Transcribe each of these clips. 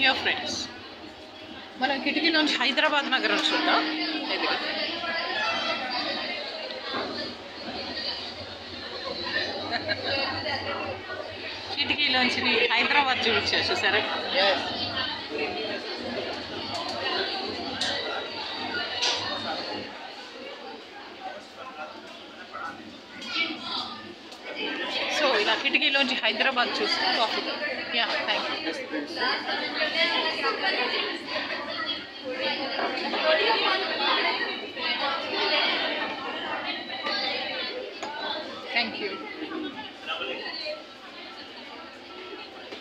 Dear friends, మనం కిటికీలోంచి హైదరాబాద్ నగరం చూద్దాం. ఇది కిటికీలోంచి హైదరాబాద్ చూపించా, చూసారా? సో ఇలా కిటికీలోంచి హైదరాబాద్ చూస్తూ coffee. Yeah, thank you. Thank you.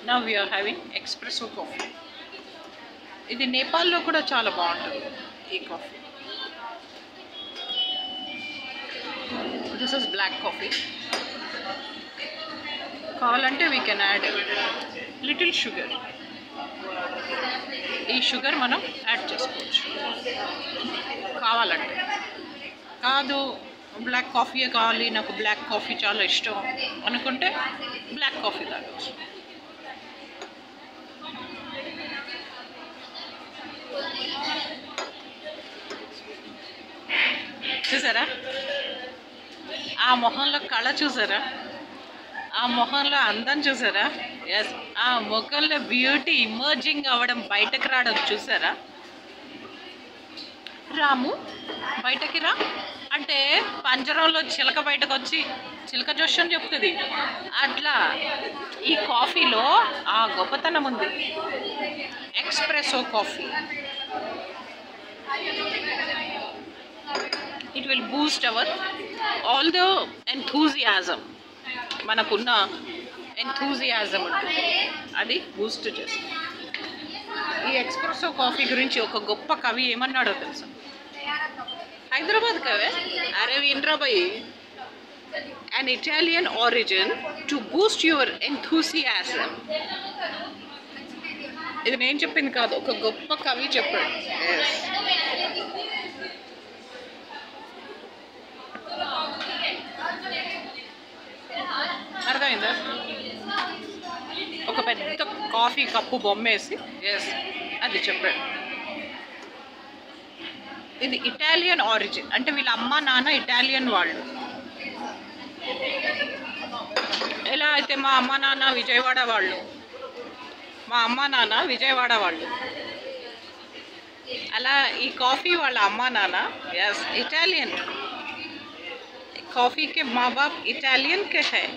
Now we are having expresso coffee. ఇది నేపాల్లో కూడా చాలా బాగుంటుంది ఈ coffee. This is black coffee. కావాలంటే we can add little sugar. ఈ షుగర్ మనం యాడ్ చేసుకోవచ్చు కావాలంటే. కాదు బ్లాక్ కాఫీయే కావాలి, నాకు బ్లాక్ కాఫీ చాలా ఇష్టం అనుకుంటే బ్లాక్ కాఫీ తాగవచ్చు. చూసారా ఆ మొహంలో కళ, చూసారా ఆ మొహంలో అందం, చూసారా? ఎస్, ఆ మొఖంలో బ్యూటీ ఇమర్జింగ్ అవ్వడం, బయటకు రావడం చూసారా? రాము బయటకి రా అంటే పంజరంలో చిలక బయటకు వచ్చి చిలక జోష్యం చెప్తుంది. అట్లా ఈ కాఫీలో ఆ గొప్పతనం ఉంది. ఎక్స్ప్రెసో coffee. It will Boost our all the enthusiasm. మనకున్న ఎంథూజియాజం ఉంటుంది, అది బూస్ట్ చేస్తుంది. ఈ ఎక్స్ప్రెసో కాఫీ గురించి ఒక గొప్ప కవి ఏమన్నాడో తెలుసా? హైదరాబాద్ కవే, అరే వినరా భయ్, an Italian origin to boost your enthusiasm. ఇది నేను చెప్పింది కాదు, ఒక గొప్ప కవి చెప్పాడు. అర్థమైందా? ఒక పెద్ద కాఫీ కప్పు బొమ్మేసి ఎస్ అది చెప్పాడు. ఇది ఇటాలియన్ ఆరిజిన్ అంటే వీళ్ళ అమ్మ నాన్న ఇటాలియన్ వాళ్ళు. ఎలా అయితే మా అమ్మ నాన్న విజయవాడ వాళ్ళు, మా అమ్మ నాన్న విజయవాడ వాళ్ళు, అలా ఈ కాఫీ వాళ్ళ అమ్మ నాన్న ఎస్ ఇటాలియన్. कॉफ़ी के माँ बाप इटालियन के हैं.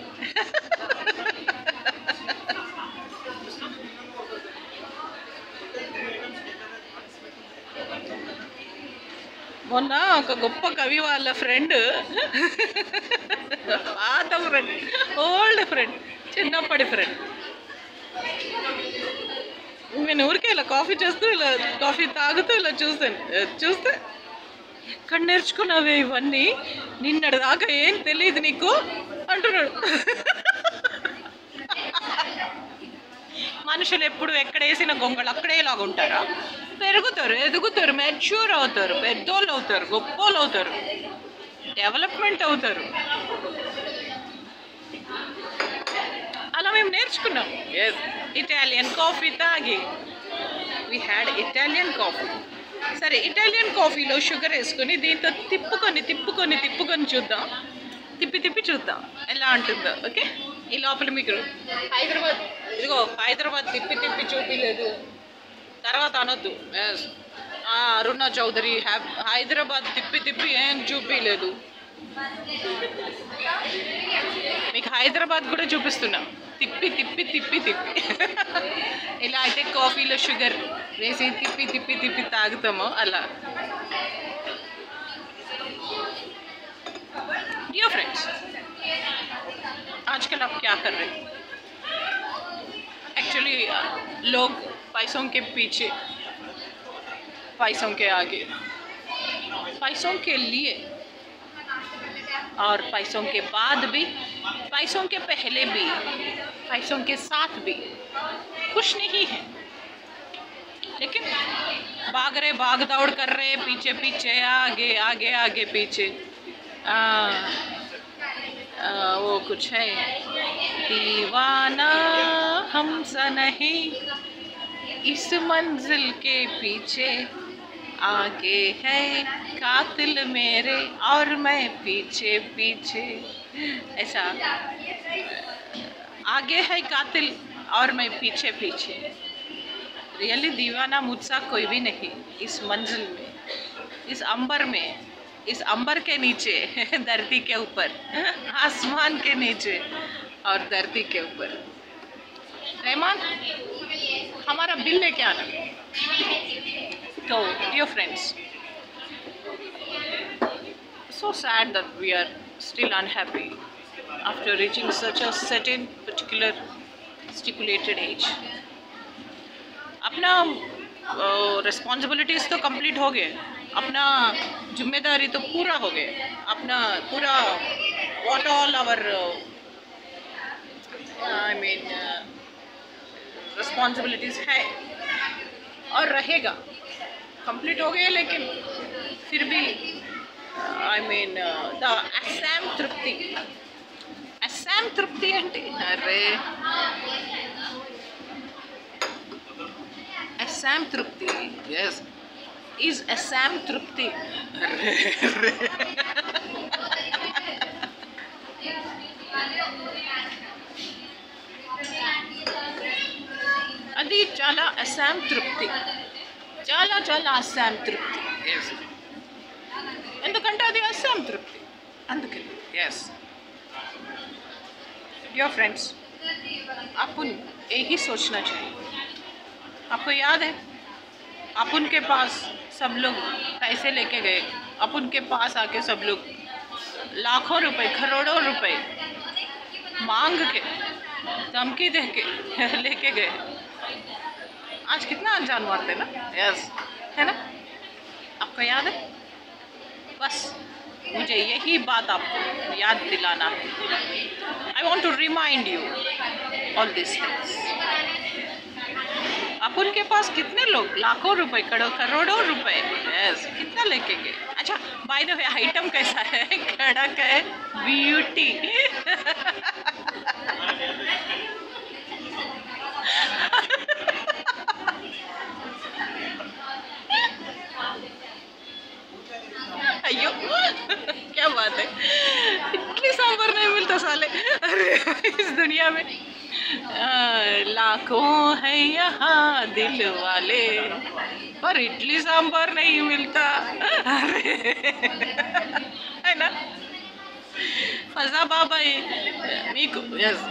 మొన్న ఒక గొప్ప కవి వాళ్ళ ఫ్రెండ్, పాత ఫ్రెండ్, ఓల్డ్ ఫ్రెండ్, చిన్నప్పటి ఫ్రెండ్, నేను ఊరికే ఇలా కాఫీ చేస్తూ ఇలా కాఫీ తాగుతూ ఇలా చూస్తే ఎక్కడ నేర్చుకున్నావే ఇవన్నీ, నిన్నటి దాకా ఏం తెలియదు నీకు అంటున్నాడు. మనుషులు ఎప్పుడు ఎక్కడేసిన గొంగళి అక్కడేలాగా ఉంటారా? పెరుగుతారు, ఎదుగుతారు, మెచ్యూర్ అవుతారు, పెద్దోళ్ళు అవుతారు, గొప్పోళ్ళు అవుతారు, డెవలప్మెంట్ అవుతారు. అలా మేము నేర్చుకున్నాం. ఇటాలియన్ కాఫీ తాగి వీ హ్యాడ్ ఇటాలియన్ కాఫీ. సరే, ఇటాలియన్ కాఫీలో షుగర్ వేసుకొని దీంతో తిప్పుకొని చూద్దాం. తిప్పి చూద్దాం ఎలా ఉంటుందో. ఓకే, ఈ లోపల మీకు హైదరాబాద్, ఇదిగో హైదరాబాద్ తిప్పి చూపించలేదు తర్వాత అనొద్దు. అరుణ చౌదరి హైదరాబాద్ తిప్పి ఏం చూపించలేదు. మీకు హైదరాబాద్ కూడా చూపిస్తున్నాం, తిప్పి ఇలా అయితే కాఫీలో షుగర్ వేసి తిప్పి తాగుతామో అలా. डियर फ्रेंड्स, आजकल आप क्या कर रहे हैं? एक्चुअली लोग पैसों के पीछे, पैसों के आगे, पैसों के लिए और पैसों के बाद भी, पैसों के पहले भी, पैसों के साथ भी खुश नहीं है. लेकिन भाग रहे, भाग दौड़ कर रहे, पीछे आगे पीछे. वो कुछ है, दीवाना हमसा नहीं, इस मंजिल के पीछे आगे है कातिल मेरे और मैं पीछे पीछे, ऐसा आगे है कातिल और मैं पीछे पीछे। रियली दीवाना मुझसा कोई भी नहीं इस मंजिल में, इस अंबर में, इस अंबर के नीचे धरती के ऊपर, आसमान के नीचे और धरती के ऊपर। रहमान हमारा बिल लेके आना। तो dear friends, so sad that we are still unhappy after reaching such a certain particular stipulated age. अपना रिस्पॉन्सिबिलिटीज़ तो कंप्लीट हो गए, अपना जिम्मेदारी तो पूरा हो गए, अपना पूरा what all our I mean responsibilities है और रहेगा, कंप्लीट हो गए। लेकिन फिर भी आई मीन द असम तृप्ति, असम तृप्ति అంటే అరే असम तृप्ति, yes is असम तृप्ति। అది చాలా అస్సాం తృప్తి, చాలా చాలా అస్సాం తృప్తి, ఎందుకంటే అది అస్సాం తృప్తి అందుకే। यस डियर फ्रेंड्स, अपन यही सोचना चाहिए। आपको याद है अपन के पास सब लोग पैसे लेके गए, अपन के पास आके सब लोग लाखों रुपए करोड़ों रुपए मांग के धमकी दे के लेके गए। आज कितना अनजान मारते ना, यस है ना, आपको याद है? बस मुझे यही बात आपको याद दिलाना है। I want to remind you all this things. अपन के पास कितने लोग लाखों रुपए करोड़ों रुपए, यस कितना लेके गए। अच्छा बाय द वे आइटम कैसा है? कड़क है, ब्यूटी। अयो क्या बात है, इडली सांभर नहीं मिलता साले अरे इस दुनिया में। लाखों है यहाँ दिल वाले पर इडली सांभर नहीं मिलता, अरे है ना। फजा बाबा మీకు, ఎస్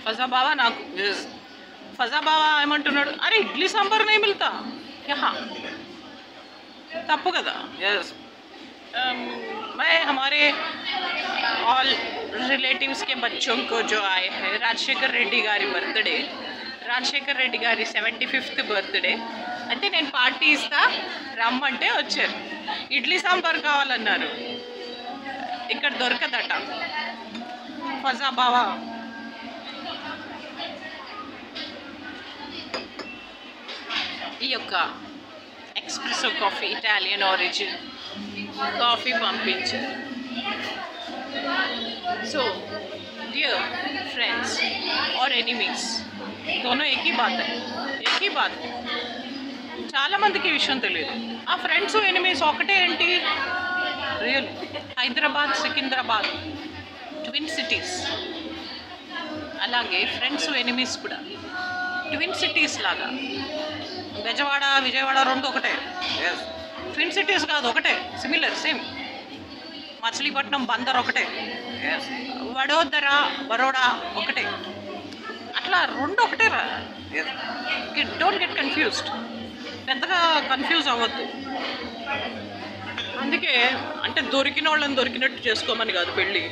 ఫజా బాబా నాకు, ఎస్ ఫజా బాబా ఏమంటున్నాడు, అరే ఇడ్లీ సాంబార్ नहीं मिलता यहाँ, तप्पू कदा। यस मैं हमारे ऑल रिलेटिव्स के बच्चों को जो आए हैं, राजशेखर रेड्डी गारी बर्थडे, రాజశేఖర్ రెడ్డి గారి 75th బర్త్డే అంటే నేను పార్టీ ఇస్తా రమ్మంటే వచ్చారు। ఇడ్లీ సాంబార్ కావాలన్నారు, ఇక్కడ దొరకదట। ఫజా బావా ఈ యొక్క ఎక్స్ప్రెసో కాఫీ ఇటాలియన్ ఆరిజిన్ కాఫీ పంపించారు। సో डियर फ्रेंड्स और एनिमीज दोनों एक ही बात है, एक ही बात है। చాలా మందికి ఈ విషయం తెలియదు, ఆ ఫ్రెండ్స్ ఎనిమీస్ ఒకటే ఏంటి, real Hyderabad Secunderabad twin cities, అలాగే ఫ్రెండ్స్ ఎనిమీస్ కూడా ట్విన్ సిటీస్ లాగా। బెజవాడ విజయవాడ రెండు ఒకటే, ట్విన్ సిటీస్ కాదు ఒకటే, సిమిలర్ సేమ్। మచిలీపట్నం బందర్ ఒకటే, వడోదర బరోడా ఒకటే, అట్లా రెండు ఒకటే రా। డోంట్ గెట్ కన్ఫ్యూజ్డ్, పెద్దగా కన్ఫ్యూజ్ అవ్వద్దు। అందుకే అంటే దొరికిన వాళ్ళని దొరికినట్టు చేసుకోమని కాదు పెళ్ళి,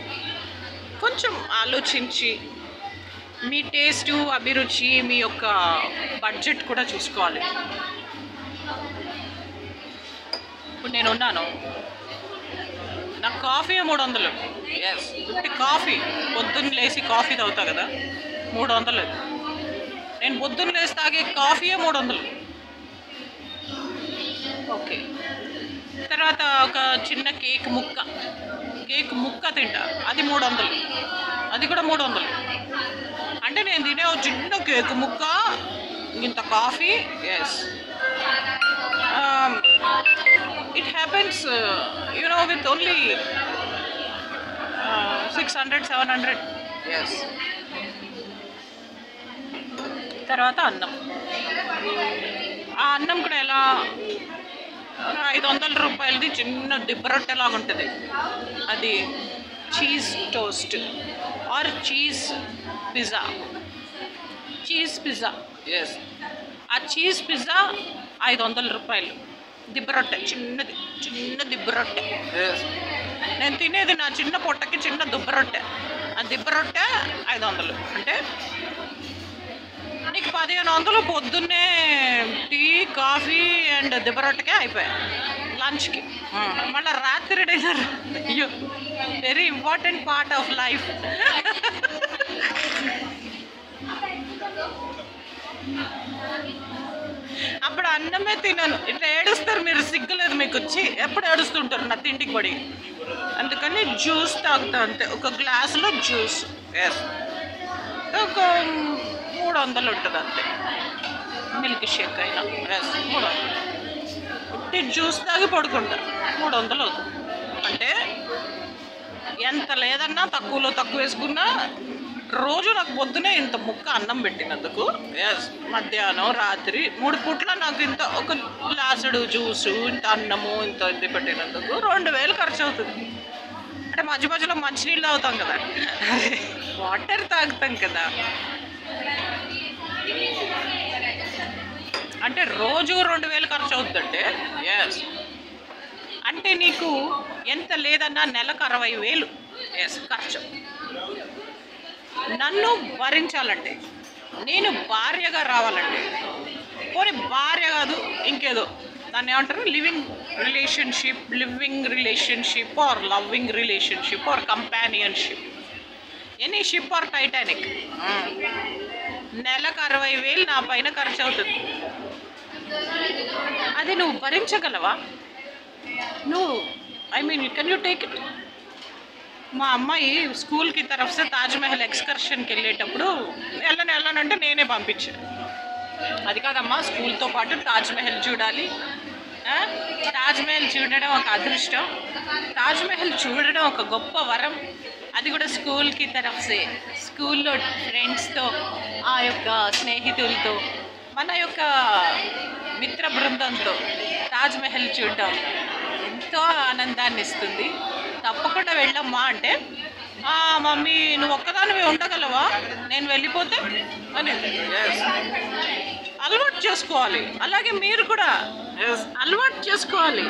కొంచెం ఆలోచించి మీ టేస్టు అభిరుచి మీ యొక్క బడ్జెట్ కూడా చూసుకోవాలి। ఇప్పుడు నేను ఉన్నాను, నాకు కాఫీ 300, ఎస్ కాఫీ పొద్దున్న లేచి కాఫీ తాగుతా కదా 300, నేను పొద్దున్న లేచి తాగే కాఫీ 300, ఓకే। తర్వాత ఒక చిన్న కేక్ ముక్క తింటా, అది 300, అది కూడా 300। అంటే నేను తినే ఒక చిన్న కేక్ ముక్క ఇంత coffee. Yes, it happens with only 600, 700. Yes. తర్వాత అన్నం. ఆ అన్నం కూడా ఎలా 500 రూపాయలది చిన్న దిబ్బరొట్టెలాగా ఉంటుంది. అది cheese toast or cheese pizza. Yes, ఆ చీజ్ పిజ్జా 500 రూపాయలు. దిబ్బరొట్టె, చిన్న దిబ్బరొట్టె. నేను తినేది నా చిన్న పొట్టకి చిన్న దిబ్బరొట్టె. ఆ దిబ్బరొట్టె 500. అంటే నీకు 1500 పొద్దున్నే టీ, కాఫీ అండ్ దిబ్బరొట్టెకే అయిపోయాయి లంచ్కి. మళ్ళీ రాత్రి డిన్నర్. అయ్యో, very important part of life. అప్పుడు అన్నమే తినను. ఇట్లా ఏడుస్తారు మీరు, సిగ్గులేదు మీకు వచ్చి? ఎప్పుడు ఏడుస్తుంటారు నా తిండికి పడి. అందుకని జ్యూస్ తాగుతా అంతే, ఒక గ్లాసులో జ్యూస్. ఎస్, ఒక 300 ఉంటుంది అంతే. మిల్క్ షేక్ అయినా. ఎస్, 300. జ్యూస్ తాగి పడుకుంటా, 300 అవుతుంది. అంటే ఎంత లేదన్నా తక్కువ వేసుకున్నా రోజు నాకు పొద్దునే ఇంత ముక్క అన్నం పెట్టినందుకు. ఎస్, మధ్యాహ్నం రాత్రి 3 పూట్ల నాకు ఇంత ఒక గ్లాసుడు జ్యూసు, ఇంత అన్నము, ఇంత ఇది పెట్టినందుకు 2000 ఖర్చు అవుతుంది. అంటే మధ్యలో మంచినీళ్ళు తాగుతాం కదా, వాటర్ తాగుతాం కదా. అంటే రోజు 2000 ఖర్చు అవుతుందంటే. ఎస్, అంటే నీకు ఎంత లేదన్నా నెలకు 60,000. ఎస్, ఖర్చు. నన్ను భరించాలంటే, నేను భార్యగా రావాలంటే, పోనీ భార్య కాదు ఇంకేదో, దాన్ని ఏమంటారు, living relationship or loving relationship or companionship, any ship or Titanic. నెలకు 60,000 నా పైన ఖర్చు అవుతుంది. అది నువ్వు భరించగలవా? Can you take it? మా అమ్మాయి స్కూల్కి తరఫు తాజ్మహల్ ఎక్స్కర్షన్కి వెళ్ళేటప్పుడు వెళ్ళనంటే నేనే పంపించాను. అది కాదమ్మా, స్కూల్తో పాటు తాజ్మహల్ చూడాలి. తాజ్మహల్ చూడడం ఒక అదృష్టం, తాజ్మహల్ చూడడం ఒక గొప్ప వరం. అది కూడా స్కూల్కి తరఫుసే, స్కూల్లో ఫ్రెండ్స్తో, ఆ యొక్క స్నేహితులతో, మన యొక్క మిత్ర బృందంతో తాజ్మహల్ చూడడం ఎంతో ఆనందాన్ని ఇస్తుంది. తప్పకుండా వెళ్ళమ్మా అంటే, మమ్మీ నువ్వు ఒక్కదానివి ఉండగలవా నేను వెళ్ళిపోతే అని. అలవాటు చేసుకోవాలి. అలాగే మీరు కూడా అలవాటు చేసుకోవాలి.